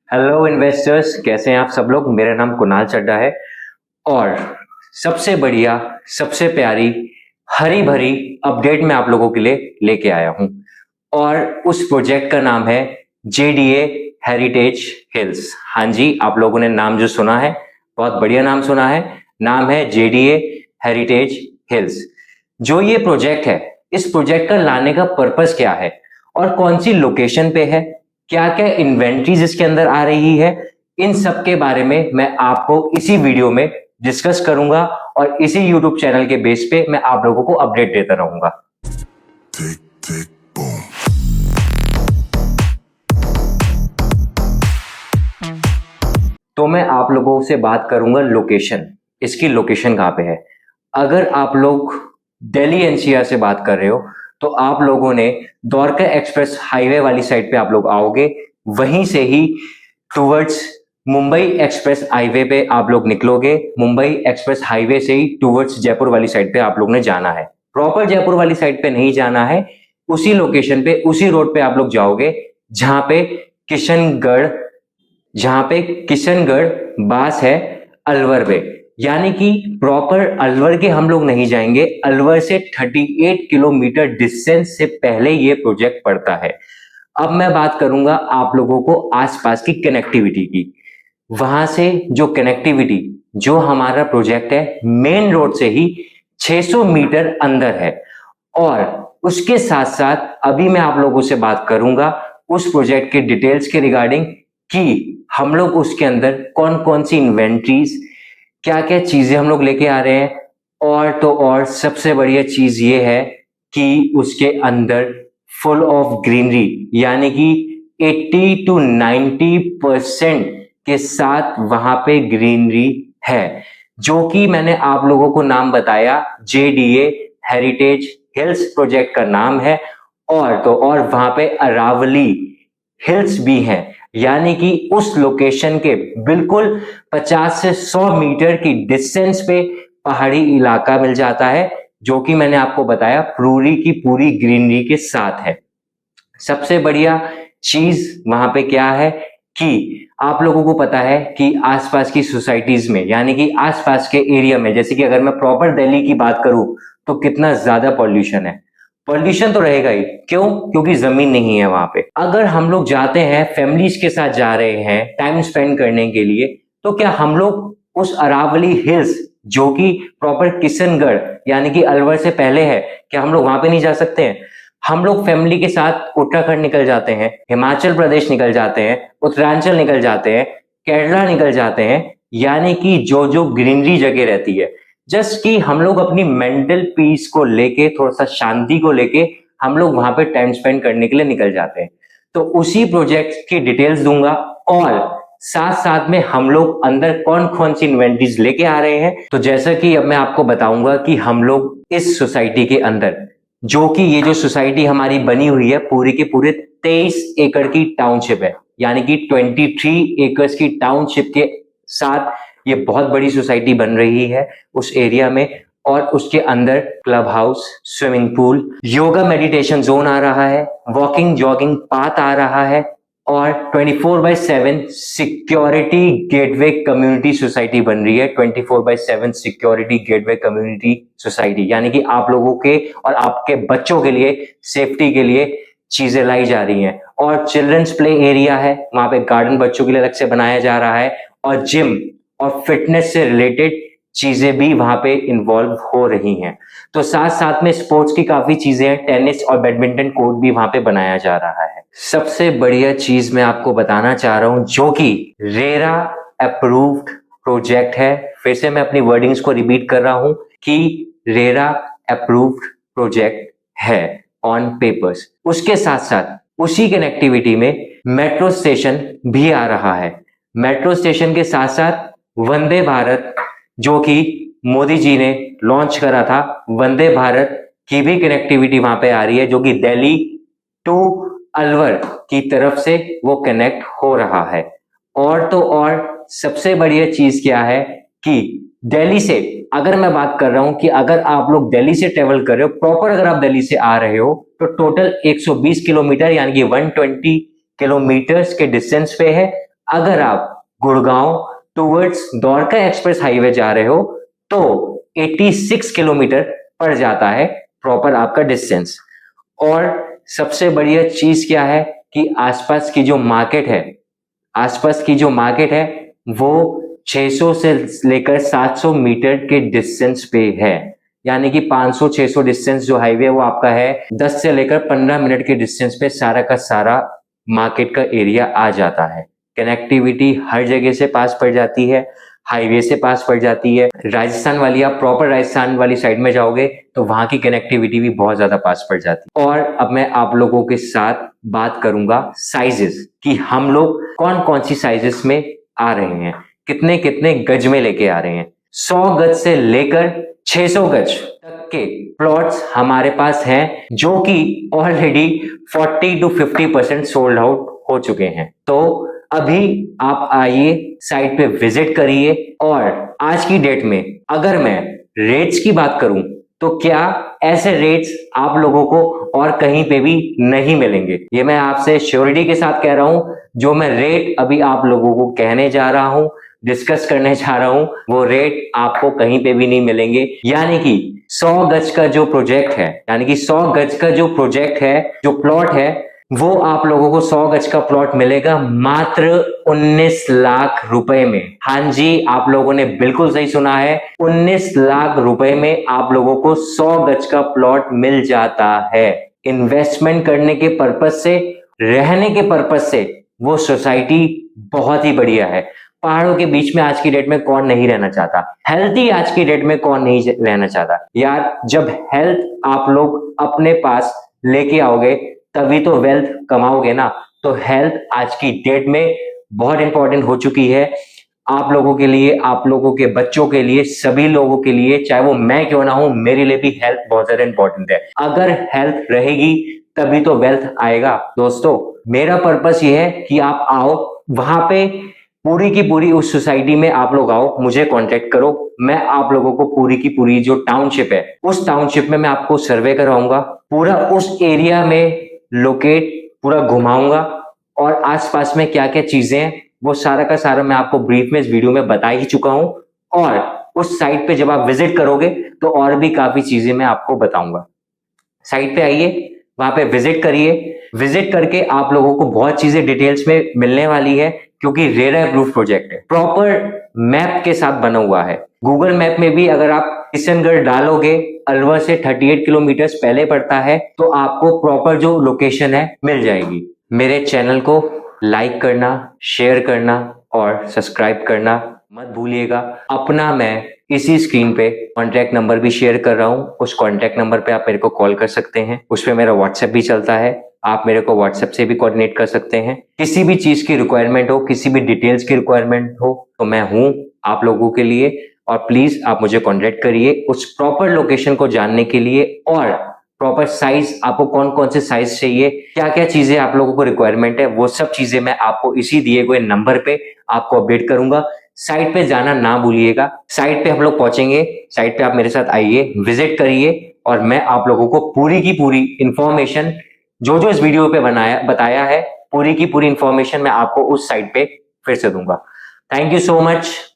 Hello investors, कैसे हैं आप सब लोग। मेरा नाम कुणाल चड्ढा है और सबसे बढ़िया, सबसे प्यारी, हरी भरी अपडेट मैं आप लोगों के लिए लेके आया हूं। और उस प्रोजेक्ट का नाम है जेडीए हेरिटेज हिल्स। हाँ जी, आप लोगों ने नाम जो सुना है, बहुत बढ़िया नाम सुना है। नाम है जेडीए हेरिटेज हिल्स। जो ये प्रोजेक्ट है, इस प्रोजेक्ट का लाने का पर्पस क्या है और कौन सी लोकेशन पे है, क्या क्या इन्वेंट्रीज इसके अंदर आ रही है, इन सब के बारे में मैं आपको इसी वीडियो में डिस्कस करूंगा और इसी यूट्यूब चैनल के बेस पे मैं आप लोगों को अपडेट देता रहूंगा। Tick, tick, boom. तो मैं आप लोगों से बात करूंगा लोकेशन, इसकी लोकेशन कहाँ पे है। अगर आप लोग दिल्ली एनसीआर से बात कर रहे हो तो आप लोगों ने द्वारका एक्सप्रेस हाईवे वाली साइड पे आप लोग आओगे, वहीं से ही टुवर्ड्स मुंबई एक्सप्रेस हाईवे पे आप लोग निकलोगे। मुंबई एक्सप्रेस हाईवे से ही टुवर्ड्स जयपुर वाली साइड पे आप लोग ने जाना है। प्रॉपर जयपुर वाली साइड पे नहीं जाना है, उसी लोकेशन पे, उसी रोड पे आप लोग जाओगे जहां पे किशनगढ़ जहां पे किशनगढ़ बास है अलवर में। यानी कि प्रॉपर अलवर के हम लोग नहीं जाएंगे, अलवर से 38 किलोमीटर डिस्टेंस से पहले ये प्रोजेक्ट पड़ता है। अब मैं बात करूंगा आप लोगों को आसपास की कनेक्टिविटी की। वहां से जो कनेक्टिविटी, जो हमारा प्रोजेक्ट है मेन रोड से ही 600 मीटर अंदर है। और उसके साथ साथ अभी मैं आप लोगों से बात करूंगा उस प्रोजेक्ट के डिटेल्स के रिगार्डिंग कि हम लोग उसके अंदर कौन कौन सी इन्वेंट्रीज, क्या क्या चीजें हम लोग लेके आ रहे हैं। और तो और सबसे बढ़िया चीज ये है कि उसके अंदर फुल ऑफ ग्रीनरी, यानी कि 80 to 90% के साथ वहां पे ग्रीनरी है, जो कि मैंने आप लोगों को नाम बताया जेडीए हेरिटेज हिल्स प्रोजेक्ट का नाम है। और तो और वहां पे अरावली हिल्स भी हैं, यानी कि उस लोकेशन के बिल्कुल 50 से 100 मीटर की डिस्टेंस पे पहाड़ी इलाका मिल जाता है, जो कि मैंने आपको बताया पूरी की पूरी ग्रीनरी के साथ है। सबसे बढ़िया चीज वहां पे क्या है कि आप लोगों को पता है कि आसपास की सोसाइटीज में, यानी कि आसपास के एरिया में, जैसे कि अगर मैं प्रॉपर दिल्ली की बात करूं तो कितना ज्यादा पॉल्यूशन है। पॉल्यूशन तो रहेगा ही, क्यों? क्योंकि जमीन नहीं है वहां पे। अगर हम लोग जाते हैं, फैमिलीज के साथ जा रहे हैं टाइम स्पेंड करने के लिए, तो क्या हम लोग उस अरावली हिल्स, जो कि प्रॉपर किशनगढ़ यानी कि अलवर से पहले है, क्या हम लोग वहां पे नहीं जा सकते हैं? हम लोग फैमिली के साथ उत्तराखंड निकल जाते हैं, हिमाचल प्रदेश निकल जाते हैं, उत्तरांचल निकल जाते हैं, केरला निकल जाते हैं, यानी कि जो जो ग्रीनरी जगह रहती है, जस्ट कि हम लोग अपनी मेंटल पीस को लेके, थोड़ा सा शांति को लेके हम लोग वहां पे टाइम स्पेंड करने के लिए निकल जाते हैं। तो उसी प्रोजेक्ट की डिटेल्स दूंगा और साथ साथ में हम लोग अंदर कौन कौन सी इन्वेंटरीज लेके आ रहे हैं। तो जैसा कि अब मैं आपको बताऊंगा कि हम लोग इस सोसाइटी के अंदर, जो कि ये जो सोसाइटी हमारी बनी हुई है पूरी के पूरे 23 एकड़ की टाउनशिप है, यानी कि 23 एकर्स की टाउनशिप के साथ ये बहुत बड़ी सोसाइटी बन रही है उस एरिया में। और उसके अंदर club house, swimming pool, yoga meditation zone आ रहा है, वॉकिंग जॉगिंग पाथ आ रहा है और 24/7 सिक्योरिटी गेटवे कम्युनिटी सोसाइटी बन रही है। 24/7 सिक्योरिटी गेटवे कम्युनिटी सोसाइटी, यानी कि आप लोगों के और आपके बच्चों के लिए सेफ्टी के लिए चीजें लाई जा रही हैं। और चिल्ड्रंस प्ले एरिया है, वहां पे गार्डन बच्चों के लिए अलग से बनाया जा रहा है और जिम और फिटनेस से रिलेटेड चीजें भी वहां पे इन्वॉल्व हो रही हैं। तो साथ साथ में स्पोर्ट्स की काफी चीजें हैं, टेनिस और बैडमिंटन कोर्ट भी वहां पे बनाया जा रहा है। सबसे बढ़िया चीज मैं आपको बताना चाह रहा हूं, जो कि रेरा अप्रूव्ड प्रोजेक्ट है। फिर से मैं अपनी वर्डिंग्स को रिपीट कर रहा हूं कि रेरा अप्रूव्ड प्रोजेक्ट है ऑन पेपर्स। उसके साथ साथ उसी कनेक्टिविटी में मेट्रो स्टेशन भी आ रहा है। मेट्रो स्टेशन के साथ साथ वंदे भारत, जो कि मोदी जी ने लॉन्च करा था, वंदे भारत की भी कनेक्टिविटी वहां पे आ रही है, जो कि दिल्ली टू अलवर की तरफ से वो कनेक्ट हो रहा है। और तो और सबसे बढ़िया चीज क्या है कि दिल्ली से, अगर मैं बात कर रहा हूं कि अगर आप लोग दिल्ली से ट्रेवल कर रहे हो, प्रॉपर अगर आप दिल्ली से आ रहे हो, तो टोटल 120 किलोमीटर यानी कि 120 किलोमीटर्स के डिस्टेंस पे है अगर आप Gurgaon towards Dwarka express highway जा रहे हो तो 86 किलोमीटर पड़ जाता है प्रॉपर आपका डिस्टेंस। और सबसे बढ़िया चीज क्या है कि आसपास की जो मार्केट है वो 600 से लेकर 700 मीटर के डिस्टेंस पे है। यानी कि 500-600 डिस्टेंस जो हाईवे वो आपका है 10 से लेकर 15 मिनट के डिस्टेंस पे सारा का सारा मार्केट का एरिया आ जाता है। कनेक्टिविटी हर जगह से पास पड़ जाती है, हाईवे से पास पड़ जाती है। राजस्थान वाली आप प्रॉपर राजस्थान वाली साइड में जाओगे तो वहां की कनेक्टिविटी भी बहुत ज्यादा पास पड़ जाती है। और अब मैं आप लोगों के साथ बात करूंगा साइजेस कि हम लोग कौन कौन सी साइजेस में आ रहे हैं, कितने कितने गज में लेके आ रहे हैं। 100 गज से लेकर 600 गज तक के प्लॉट्स हमारे पास हैं जो कि ऑलरेडी 40 to 50% सोल्ड आउट हो चुके हैं। तो अभी आप आइए, साइट पे विजिट करिए। और आज की डेट में अगर मैं रेट्स की बात करूं तो क्या ऐसे रेट्स आप लोगों को और कहीं पे भी नहीं मिलेंगे। ये मैं आपसे श्योरिटी के साथ कह रहा हूं। जो मैं रेट अभी आप लोगों को कहने जा रहा हूं, डिस्कस करने जा रहा हूं, वो रेट आपको कहीं पे भी नहीं मिलेंगे। यानी कि 100 गज का जो प्रोजेक्ट है, जो प्लॉट है वो आप लोगों को 100 गज का प्लॉट मिलेगा मात्र 19 लाख रुपए में। हाँ जी, आप लोगों ने बिल्कुल सही सुना है, 19 लाख रुपए में आप लोगों को 100 गज का प्लॉट मिल जाता है। इन्वेस्टमेंट करने के पर्पज से, रहने के पर्पज से वो सोसाइटी बहुत ही बढ़िया है। पहाड़ों के बीच में आज की डेट में कौन नहीं रहना चाहता, हेल्थी आज की डेट में कौन नहीं रहना चाहता यार। जब हेल्थ आप लोग अपने पास लेके आओगे तभी तो वेल्थ कमाओगे ना। तो हेल्थ आज की डेट में बहुत इंपॉर्टेंट हो चुकी है आप लोगों के लिए, आप लोगों के बच्चों के लिए, सभी लोगों के लिए। चाहे वो मैं क्यों ना हूं, मेरे लिए भी हेल्थ बहुत ज्यादा इंपॉर्टेंट है। अगर हेल्थ रहेगी तभी तो वेल्थ आएगा। दोस्तों, मेरा पर्पस ये है कि आप आओ वहां पे, पूरी की पूरी उस सोसाइटी में आप लोग आओ, मुझे कांटेक्ट करो। मैं आप लोगों को पूरी की पूरी जो टाउनशिप है उस टाउनशिप में मैं आपको सर्वे कराऊंगा, पूरा उस एरिया में लोकेट पूरा घुमाऊंगा। और आसपास में क्या क्या चीजें हैं वो सारा का सारा मैं आपको ब्रीफ में इस वीडियो में बता ही चुका हूं। और उस साइट पे जब आप विजिट करोगे तो और भी काफी चीजें मैं आपको बताऊंगा। साइट पे आइए, वहां पे विजिट करिए। विजिट करके आप लोगों को बहुत चीजें डिटेल्स में मिलने वाली है क्योंकि रेरा अप्रूव प्रोजेक्ट है, प्रॉपर मैप के साथ बना हुआ है। गूगल मैप में भी अगर आप किशनगढ़ डालोगे, अलवर से 38 किलोमीटर पहले पड़ता है, तो आपको प्रॉपर जो लोकेशन है मिल जाएगी। मेरे चैनल को लाइक करना, शेयर करना और सब्सक्राइब करना मत भूलिएगा। अपना मैं इसी स्क्रीन पे कॉन्टैक्ट नंबर भी शेयर कर रहा हूँ, उस कॉन्टैक्ट नंबर पे आप मेरे को कॉल कर सकते हैं। उस पे मेरा व्हाट्सएप भी चलता है, आप मेरे को व्हाट्सएप से भी कोऑर्डिनेट कर सकते हैं। किसी भी चीज की रिक्वायरमेंट हो, किसी भी डिटेल्स की रिक्वायरमेंट हो तो मैं हूं आप लोगों के लिए। और प्लीज आप मुझे कॉन्टेक्ट करिए उस प्रॉपर लोकेशन को जानने के लिए। और प्रॉपर साइज, आपको कौन कौन से साइज चाहिए, क्या क्या चीजें आप लोगों को रिक्वायरमेंट है, वो सब चीजें मैं आपको इसी दिए हुए नंबर पे आपको अपडेट करूंगा। साइट पे जाना ना भूलिएगा। साइट पे हम लोग पहुंचेंगे, साइट पे आप मेरे साथ आइए, विजिट करिए और मैं आप लोगों को पूरी की पूरी इंफॉर्मेशन जो जो इस वीडियो पे बताया है, पूरी की पूरी इंफॉर्मेशन मैं आपको उस साइट पे फिर से दूंगा। Thank you so much.